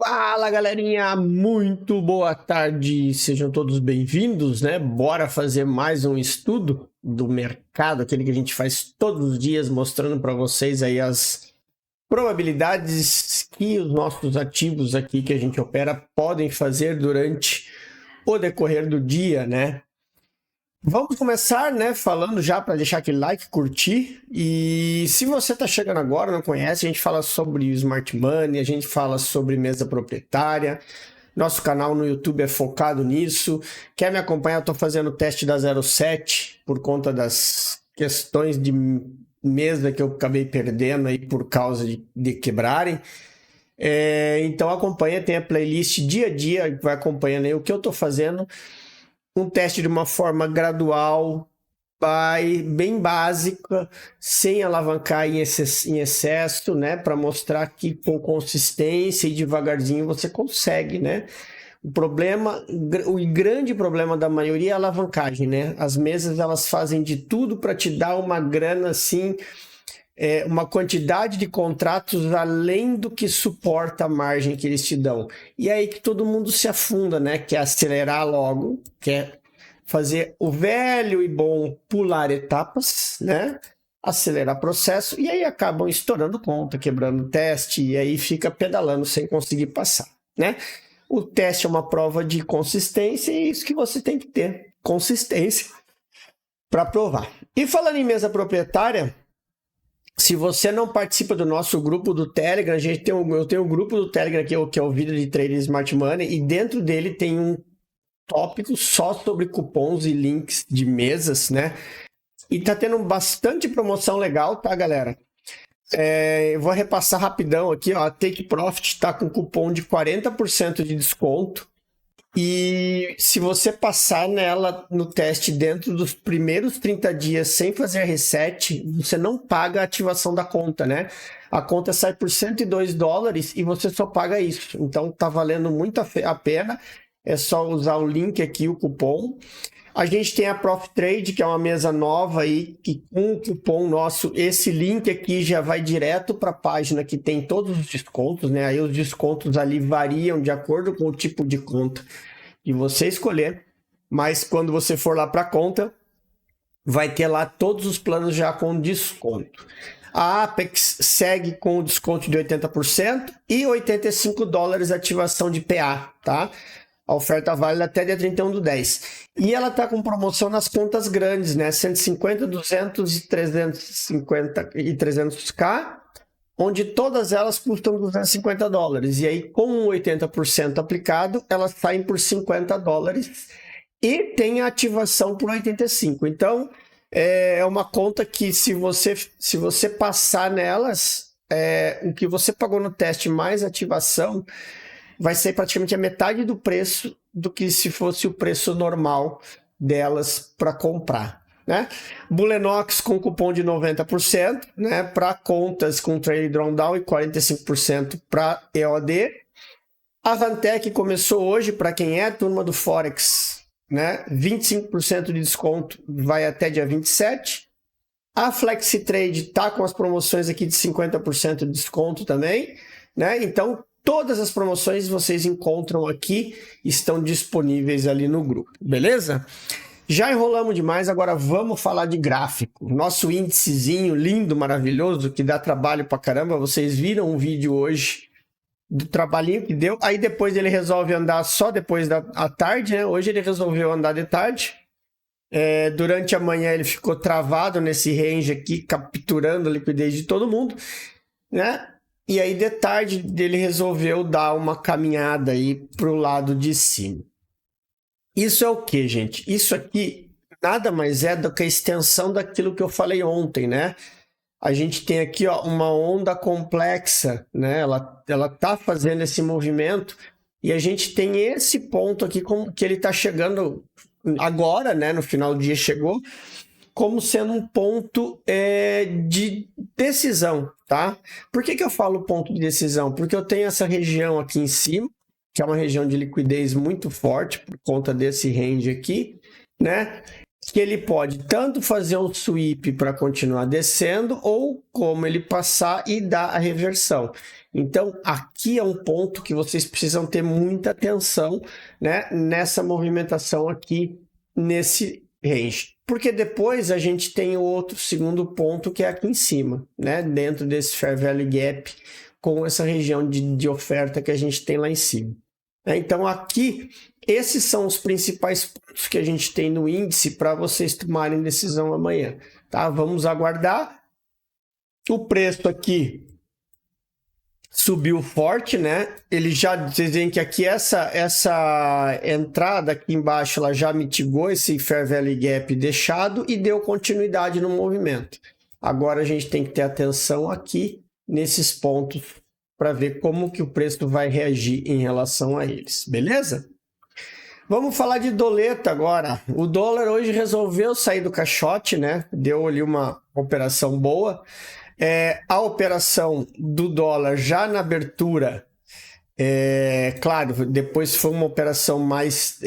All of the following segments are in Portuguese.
Fala, galerinha, muito boa tarde, sejam todos bem-vindos, né? Bora fazer mais um estudo do mercado, aquele que a gente faz todos os dias, mostrando para vocês aí as probabilidades que os nossos ativos aqui que a gente opera podem fazer durante o decorrer do dia, né? Vamos começar, né, falando já para deixar aquele like, curtir. E se você está chegando agora, não conhece, a gente fala sobre Smart Money, a gente fala sobre mesa proprietária. Nosso canal no YouTube é focado nisso. Quer me acompanhar? Eu estou fazendo o teste da 07 por conta das questões de mesa que eu acabei perdendo aí por causa de quebrarem. Então acompanha, tem a playlist dia a dia, vai acompanhando aí o que eu estou fazendo. Um teste de uma forma gradual, bem básica, sem alavancar em excesso, né? Para mostrar que com consistência e devagarzinho você consegue, né? O grande problema da maioria é a alavancagem, né? As mesas elas fazem de tudo para te dar uma grana assim, uma quantidade de contratos além do que suporta a margem que eles te dão. E aí que todo mundo se afunda, né? Quer acelerar logo, quer fazer o velho e bom pular etapas, né? Acelerar processo, e aí acabam estourando conta, quebrando teste, e aí fica pedalando sem conseguir passar, né? O teste é uma prova de consistência, e é isso que você tem que ter, consistência, para provar. E falando em mesa proprietária, se você não participa do nosso grupo do Telegram, eu tenho um grupo do Telegram que é o Vida de Trader Smart Money, e dentro dele tem um tópico só sobre cupons e links de mesas, né? E tá tendo bastante promoção legal, tá, galera? Eu vou repassar rapidão aqui, ó. A Take Profit tá com cupom de 40% de desconto. E se você passar nela no teste dentro dos primeiros 30 dias sem fazer reset, você não paga a ativação da conta, né? A conta sai por $102 e você só paga isso. Então tá valendo muito a pena. É só usar o link aqui, o cupom. A gente tem a Profit Trade, que é uma mesa nova aí, que com o cupom nosso, esse link aqui já vai direto para a página que tem todos os descontos, né? Aí os descontos ali variam de acordo com o tipo de conta que você escolher, mas quando você for lá para a conta, vai ter lá todos os planos já com desconto. A Apex segue com o desconto de 80% e $85 ativação de PA, tá? A oferta válida até dia 31/10. E ela está com promoção nas contas grandes, né? 150, 200 e 350 e 300k, onde todas elas custam $250. E aí, com 80% aplicado, elas saem por $50 e tem a ativação por 85. Então, é uma conta que se você passar nelas, o que você pagou no teste mais ativação vai ser praticamente a metade do preço do que se fosse o preço normal delas para comprar, né? Bulenox com cupom de 90%, né? Para contas com trade drawdown e 45% para EOD. A Vantec começou hoje, para quem é turma do Forex, né? 25% de desconto, vai até dia 27. A FlexiTrade tá com as promoções aqui de 50% de desconto também, né? Então, todas as promoções vocês encontram aqui, estão disponíveis ali no grupo, beleza? Já enrolamos demais, agora vamos falar de gráfico. Nosso índicezinho lindo, maravilhoso, que dá trabalho pra caramba. Vocês viram um vídeo hoje do trabalhinho que deu. Aí depois ele resolve andar só depois da tarde, né? Hoje ele resolveu andar de tarde. Durante a manhã ele ficou travado nesse range aqui, capturando a liquidez de todo mundo, né? E aí, de tarde, ele resolveu dar uma caminhada aí pro lado de cima. Isso é o que, gente? Isso aqui nada mais é do que a extensão daquilo que eu falei ontem, né? A gente tem aqui, ó, uma onda complexa, né? Ela tá fazendo esse movimento e a gente tem esse ponto aqui que ele tá chegando agora, né? No final do dia chegou, como sendo um ponto de decisão, tá? Por que eu falo ponto de decisão? Porque eu tenho essa região aqui em cima, que é uma região de liquidez muito forte por conta desse range aqui, né? que ele pode tanto fazer um sweep para continuar descendo, ou como ele passar e dar a reversão. Então, aqui é um ponto que vocês precisam ter muita atenção, né, nessa movimentação aqui, nesse range. Porque depois a gente tem o outro segundo ponto, que é aqui em cima, né, dentro desse Fair Value Gap, com essa região de oferta que a gente tem lá em cima. Então, aqui, esses são os principais pontos que a gente tem no índice para vocês tomarem decisão amanhã. Tá? Vamos aguardar. O preço aqui subiu forte, né? Ele já dizem que aqui essa entrada aqui embaixo ela já mitigou esse Fair Value Gap deixado e deu continuidade no movimento. Agora a gente tem que ter atenção aqui nesses pontos para ver como que o preço vai reagir em relação a eles, beleza? Vamos falar de doleta agora. O dólar hoje resolveu sair do caixote, né? Deu ali uma operação boa. A operação do dólar já na abertura, claro, depois foi uma operação mais,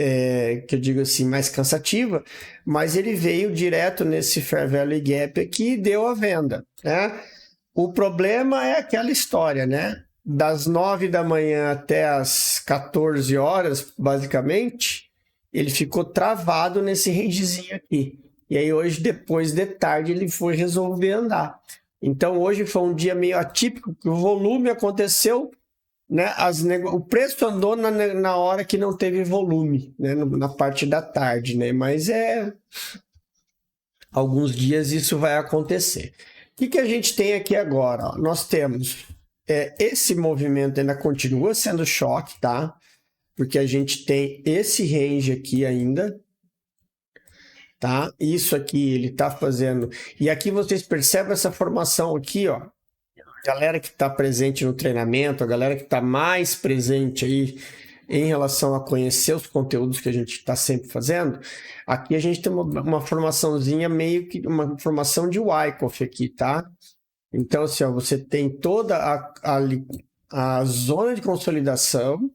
que eu digo assim, mais cansativa, mas ele veio direto nesse Fair Value Gap aqui e deu a venda, né? O problema é aquela história, né? Das 9 da manhã até as 14 horas, basicamente, ele ficou travado nesse rangezinho aqui. E aí hoje, depois de tarde, ele foi resolver andar. Então hoje foi um dia meio atípico, que o volume aconteceu, né? O preço andou na hora que não teve volume, né? Na parte da tarde, né? Mas alguns dias isso vai acontecer. O que a gente tem aqui agora? Ó, nós temos esse movimento ainda continua sendo choque, tá? Porque a gente tem esse range aqui ainda, tá? Isso aqui ele tá fazendo. E aqui vocês percebem essa formação aqui, ó. Galera que está presente no treinamento, a galera que está mais presente aí em relação a conhecer os conteúdos que a gente está sempre fazendo, aqui a gente tem uma formaçãozinha meio que uma formação de Wyckoff aqui, tá? Então, assim, ó, você tem toda a zona de consolidação,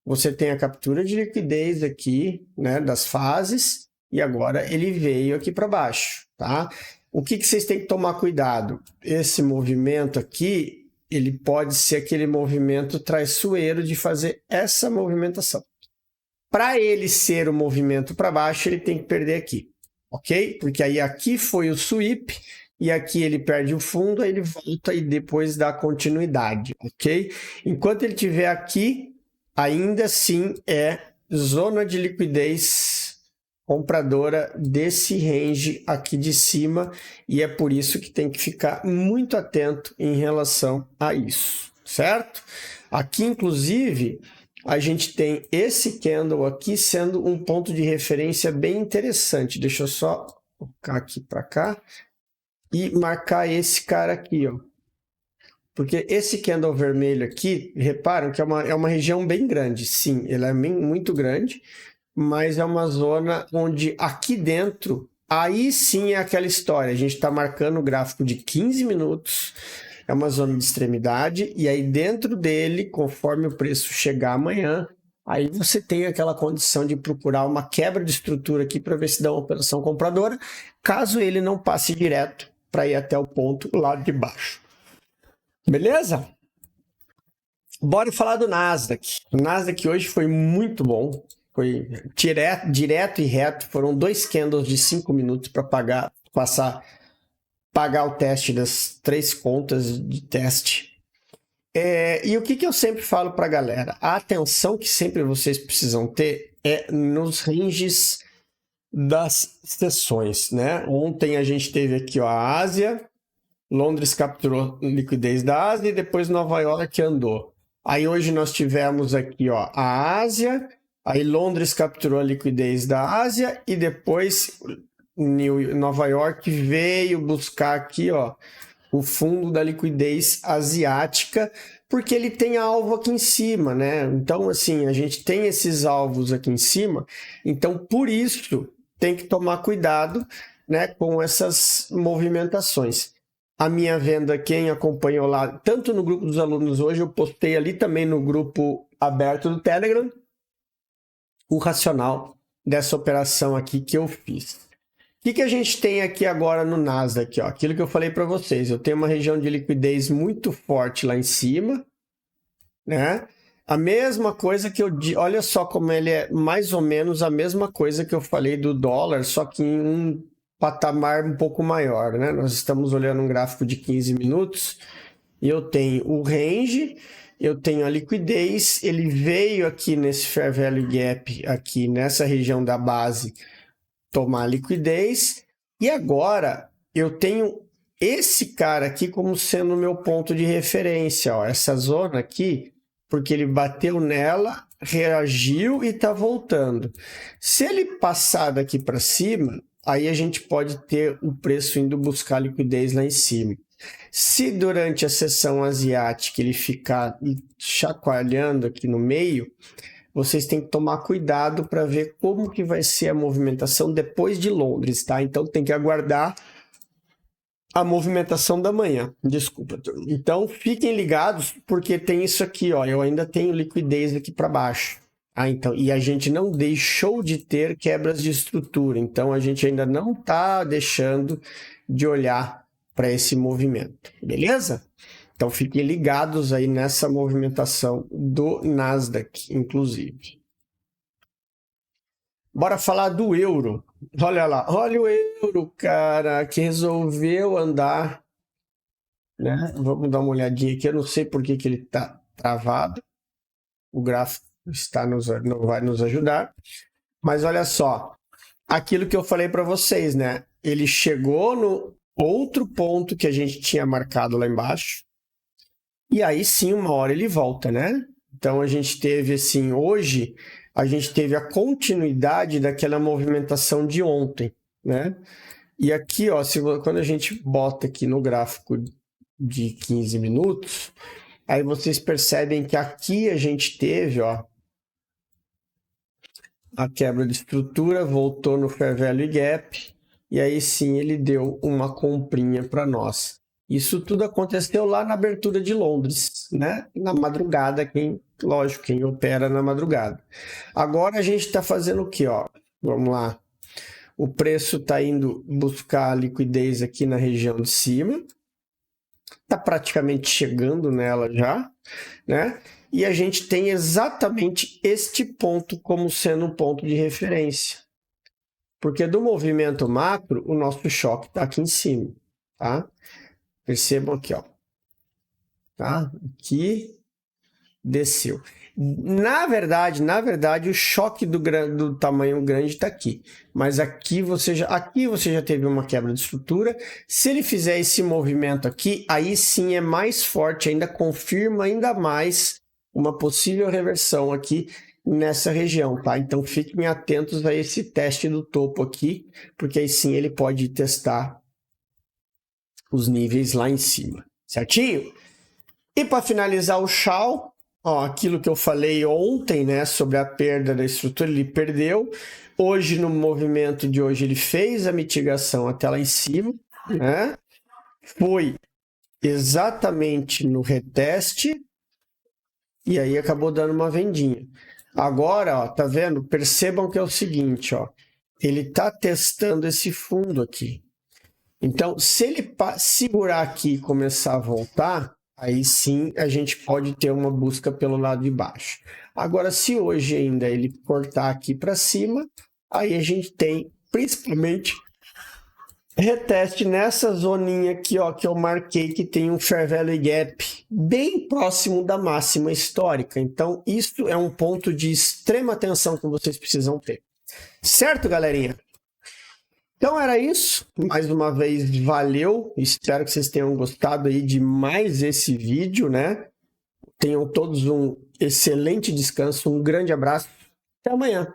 você tem a captura de liquidez aqui, né, das fases, e agora ele veio aqui para baixo, tá? O que vocês têm que tomar cuidado? Esse movimento aqui, ele pode ser aquele movimento traiçoeiro de fazer essa movimentação. Para ele ser o movimento para baixo, ele tem que perder aqui, ok? Porque aí aqui foi o sweep, e aqui ele perde o fundo, aí ele volta e depois dá continuidade, ok? Enquanto ele estiver aqui, ainda assim é zona de liquidez compradora desse range aqui de cima, e é por isso que tem que ficar muito atento em relação a isso, certo? Aqui, inclusive, a gente tem esse candle aqui sendo um ponto de referência bem interessante. Deixa eu só colocar aqui para cá e marcar esse cara aqui, ó. Porque esse candle vermelho aqui, reparam que é uma região bem grande. Sim, ela é muito grande, mas é uma zona onde aqui dentro, aí sim é aquela história. A gente está marcando o gráfico de 15 minutos, é uma zona de extremidade, e aí dentro dele, conforme o preço chegar amanhã, aí você tem aquela condição de procurar uma quebra de estrutura aqui para ver se dá uma operação compradora, caso ele não passe direto para ir até o ponto lá de baixo. Beleza? Bora falar do Nasdaq. O Nasdaq hoje foi muito bom. Foi direto e reto. Foram 2 candles de 5 minutos para pagar o teste das 3 contas de teste. E o que eu sempre falo para a galera? A atenção que sempre vocês precisam ter é nos ranges das sessões, né? Ontem a gente teve aqui, ó, a Ásia, Londres capturou liquidez da Ásia e depois Nova York andou. Aí hoje nós tivemos aqui, ó, a Ásia, aí Londres capturou a liquidez da Ásia e depois Nova York veio buscar aqui, ó, o fundo da liquidez asiática, porque ele tem alvo aqui em cima, né? Então, assim, a gente tem esses alvos aqui em cima, então por isso tem que tomar cuidado, né, com essas movimentações. A minha venda, quem acompanhou lá, tanto no grupo dos alunos hoje, eu postei ali também no grupo aberto do Telegram, o racional dessa operação aqui que eu fiz. que a gente tem aqui agora no Nasdaq? Ó? Aquilo que eu falei para vocês. Eu tenho uma região de liquidez muito forte lá em cima, né? A mesma coisa que olha só como ele é mais ou menos a mesma coisa que eu falei do dólar, só que em um patamar um pouco maior, né? Nós estamos olhando um gráfico de 15 minutos e eu tenho o range, eu tenho a liquidez, ele veio aqui nesse Fair Value Gap, aqui nessa região da base, tomar liquidez, e agora eu tenho esse cara aqui como sendo o meu ponto de referência, ó, essa zona aqui, porque ele bateu nela, reagiu e está voltando. Se ele passar daqui para cima, aí a gente pode ter o preço indo buscar liquidez lá em cima. Se durante a sessão asiática ele ficar chacoalhando aqui no meio, vocês têm que tomar cuidado para ver como que vai ser a movimentação depois de Londres, tá? Então tem que aguardar a movimentação da manhã. Desculpa, turma. Então fiquem ligados porque tem isso aqui, ó. Eu ainda tenho liquidez aqui para baixo. Então, e a gente não deixou de ter quebras de estrutura. Então a gente ainda não está deixando de olhar para esse movimento, beleza? Então fiquem ligados aí nessa movimentação do Nasdaq, inclusive. Bora falar do euro. Olha lá, olha o euro, cara, que resolveu andar, né? Vamos dar uma olhadinha aqui, eu não sei por que ele está travado. O gráfico não vai nos ajudar. Mas olha só, aquilo que eu falei para vocês, né? Ele chegou no outro ponto que a gente tinha marcado lá embaixo. E aí sim, uma hora ele volta, né? Então a gente teve assim, hoje a gente teve a continuidade daquela movimentação de ontem, né? E aqui, ó, quando a gente bota aqui no gráfico de 15 minutos, aí vocês percebem que aqui a gente teve, ó, a quebra de estrutura, voltou no Fair Value Gap, e aí sim ele deu uma comprinha para nós. Isso tudo aconteceu lá na abertura de Londres, né? Na madrugada, lógico, quem opera na madrugada. Agora a gente está fazendo o quê? Ó? Vamos lá. O preço está indo buscar liquidez aqui na região de cima. Está praticamente chegando nela já, né? E a gente tem exatamente este ponto como sendo um ponto de referência. Porque do movimento macro, o nosso choque está aqui em cima, tá? Percebam aqui, ó. Tá? Aqui desceu. Na verdade, o choque do tamanho grande está aqui. Mas aqui você já teve uma quebra de estrutura. Se ele fizer esse movimento aqui, aí sim é mais forte, ainda confirma ainda mais uma possível reversão aqui nessa região, tá? Então fiquem atentos a esse teste do topo aqui, porque aí sim ele pode testar os níveis lá em cima, certinho? E para finalizar o Shao, ó, aquilo que eu falei ontem, né, sobre a perda da estrutura, ele perdeu. Hoje, no movimento de hoje, ele fez a mitigação até lá em cima, né? Foi exatamente no reteste e aí acabou dando uma vendinha. Agora, ó, tá vendo? Percebam que é o seguinte, ó, ele tá testando esse fundo aqui. Então, se ele segurar aqui e começar a voltar, aí sim a gente pode ter uma busca pelo lado de baixo. Agora, se hoje ainda ele cortar aqui para cima, aí a gente tem principalmente reteste nessa zoninha aqui, ó, que eu marquei que tem um Fair Value Gap bem próximo da máxima histórica. Então, isso é um ponto de extrema atenção que vocês precisam ter. Certo, galerinha? Então era isso, mais uma vez valeu, espero que vocês tenham gostado aí de mais esse vídeo, né? Tenham todos um excelente descanso, um grande abraço, até amanhã.